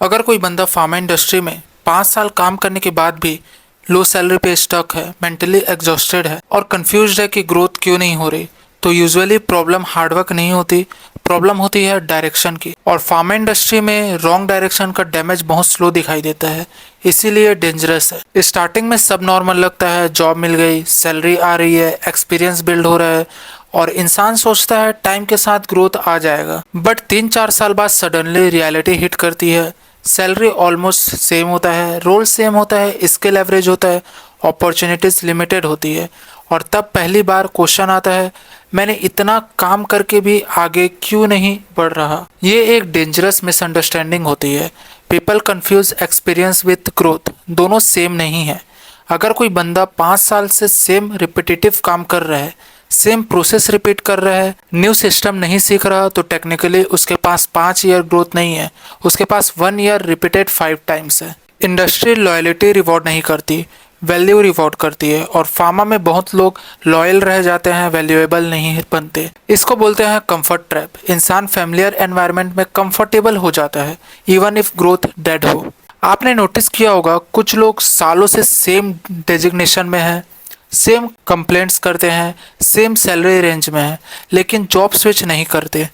अगर कोई बंदा फार्मा इंडस्ट्री में 5 साल काम करने के बाद भी लो सैलरी पे स्टक है, मेंटली एग्जॉस्टेड है और कंफ्यूज्ड है कि ग्रोथ क्यों नहीं हो रही, तो यूजुअली प्रॉब्लम हार्डवर्क नहीं होती, प्रॉब्लम होती है डायरेक्शन की। और फार्मा इंडस्ट्री में रॉन्ग डायरेक्शन का डैमेज बहुत स्लो दिखाई देता है, इसीलिए डेंजरस है। स्टार्टिंग में सब नॉर्मल लगता है, जॉब मिल गई, सैलरी आ रही है, एक्सपीरियंस बिल्ड हो रहा है और इंसान सोचता है टाइम के साथ ग्रोथ आ जाएगा। बट 3-4 साल बाद सडनली रियलिटी हिट करती है। सैलरी ऑलमोस्ट सेम होता है, रोल सेम होता है, स्किल एवरेज होता है, अपॉर्चुनिटीज लिमिटेड होती है और तब पहली बार क्वेश्चन आता है, मैंने इतना काम करके भी आगे क्यों नहीं बढ़ रहा। ये एक डेंजरस मिसअंडरस्टैंडिंग होती है। People confuse experience with growth, दोनों सेम नहीं है। अगर कोई बंदा 5 साल से सेम रिपीटेटिव काम कर रहा है, सेम प्रोसेस रिपीट कर रहा है, न्यू सिस्टम नहीं सीख रहा, तो टेक्निकली उसके पास 5 ईयर ग्रोथ नहीं है, उसके पास 1 ईयर रिपीटेड 5 टाइम्स है। इंडस्ट्री लॉयल्टी रिवॉर्ड नहीं करती, वैल्यू रिवॉर्ड करती है और फार्मा में बहुत लोग लॉयल रह जाते हैं, वैल्यूएबल नहीं बनते। इसको बोलते हैं कंफर्ट ट्रैप। इंसान फैमिलियर एनवायरनमेंट में कंफर्टेबल हो जाता है इवन इफ ग्रोथ डेड हो। आपने नोटिस किया होगा कुछ लोग सालों से सेम डेजिग्नेशन में हैं, सेम कंप्लेंट्स करते हैं, सेम सैलरी रेंज में है, लेकिन जॉब स्विच नहीं करते।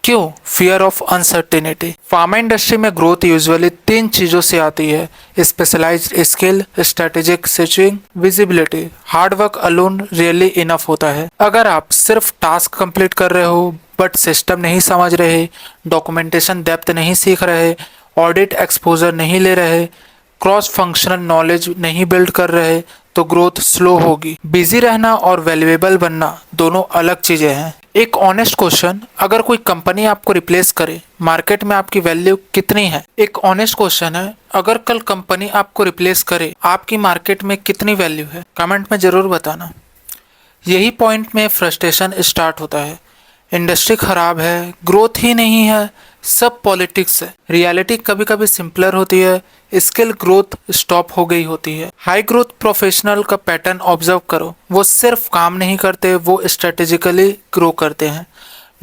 क्यों? Fear of uncertainty. Pharma industry में ग्रोथ यूजुअली 3 चीजों से आती है: specialised skill, strategic switching, visibility. Hard work alone really enough होता है। अगर आप सिर्फ टास्क कंप्लीट कर रहे हो बट सिस्टम नहीं समझ रहे, डॉक्यूमेंटेशन डेप्थ नहीं सीख रहे, ऑडिट एक्सपोजर नहीं ले रहे, क्रॉस फंक्शनल नॉलेज नहीं बिल्ड कर रहे, तो ग्रोथ स्लो होगी। बिजी रहना और वैल्यूएबल बनना दोनों अलग चीजें हैं। एक ऑनेस्ट क्वेश्चन, अगर कोई कंपनी आपको रिप्लेस करे, मार्केट में आपकी वैल्यू कितनी है? एक ऑनेस्ट क्वेश्चन है, अगर कल कंपनी आपको रिप्लेस करे, आपकी मार्केट में कितनी वैल्यू है? कमेंट में जरूर बताना। यही पॉइंट में फ्रस्ट्रेशन स्टार्ट होता है। इंडस्ट्री खराब है, ग्रोथ ही नहीं है, सब पॉलिटिक्स है। रियलिटी कभी कभी सिंपलर होती है, स्किल ग्रोथ स्टॉप हो गई होती है। हाई ग्रोथ प्रोफेशनल का पैटर्न ऑब्जर्व करो, वो सिर्फ काम नहीं करते, वो स्ट्रेटेजिकली ग्रो करते हैं।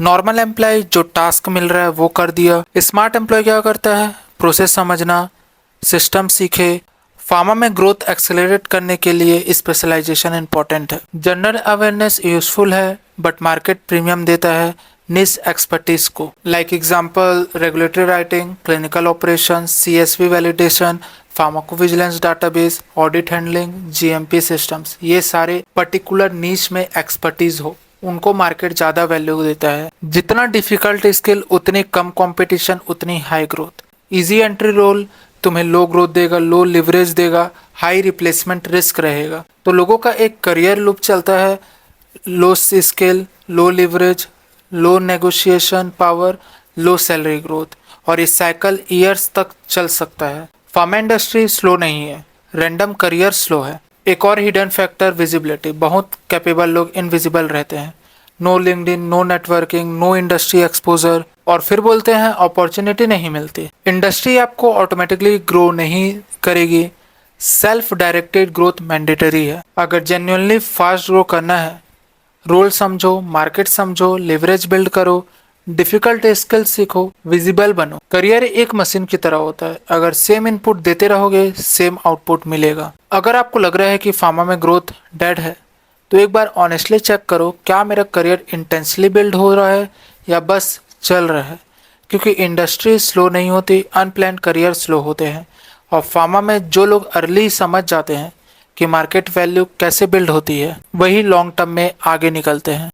नॉर्मल एम्प्लॉय जो टास्क मिल रहा है वो कर दिया। स्मार्ट एम्प्लॉय क्या करता है? प्रोसेस समझना, सिस्टम सीखे। फार्मा में ग्रोथ एक्सेलरेट करने के लिए स्पेशलाइजेशन इंपॉर्टेंट है। जनरल अवेयरनेस यूजफुल है बट मार्केट प्रीमियम देता है निश एक्सपर्टीज को। Like example, regulatory writing, clinical operation, CSV validation, pharmacovigilance database, audit handling, GMP systems. ये सारे पर्टिकुलर नीश में एक्सपर्टीज हो, उनको मार्केट ज़्यादा वैल्यू देता है। जितना डिफिकल्ट स्किल उतनी कम कंपटीशन, उतनी high growth. Easy entry role तुम्हें लो ग्रोथ देगा, लो लिवरेज देगा, हाई रिप्लेसमेंट रिस्क रहेगा। तो लोगों का एक करियर लूप चलता है, low skill, low leverage, low negotiation power, low salary growth, और इस साइकिल ईयर्स तक चल सकता है। फार्मा इंडस्ट्री स्लो नहीं है, रैंडम करियर स्लो है। एक और हिडन फैक्टर, विजिबिलिटी। बहुत कैपेबल लोग इनविजिबल रहते हैं। No LinkedIn, no networking, no industry exposure, और फिर बोलते हैं अपॉर्चुनिटी नहीं मिलती। इंडस्ट्री आपको ऑटोमेटिकली ग्रो नहीं करेगी, सेल्फ डायरेक्टेड ग्रोथ मैंडेटरी है। अगर जेन्युइनली फास्ट ग्रो करना है, रोल समझो, मार्केट समझो, लेवरेज बिल्ड करो, डिफिकल्ट स्किल सीखो, विजिबल बनो। करियर एक मशीन की तरह होता है, अगर सेम इनपुट देते रहोगे सेम आउटपुट मिलेगा। अगर आपको लग रहा है कि फार्मा में ग्रोथ डेड है, तो एक बार ऑनेस्टली चेक करो, क्या मेरा करियर इंटेंसली बिल्ड हो रहा है या बस चल रहा है? क्योंकि इंडस्ट्री स्लो नहीं होती, अनप्लान्ड करियर स्लो होते हैं। और फार्मा में जो लोग अर्ली समझ जाते हैं कि मार्केट वैल्यू कैसे बिल्ड होती है, वही लॉन्ग टर्म में आगे निकलते हैं।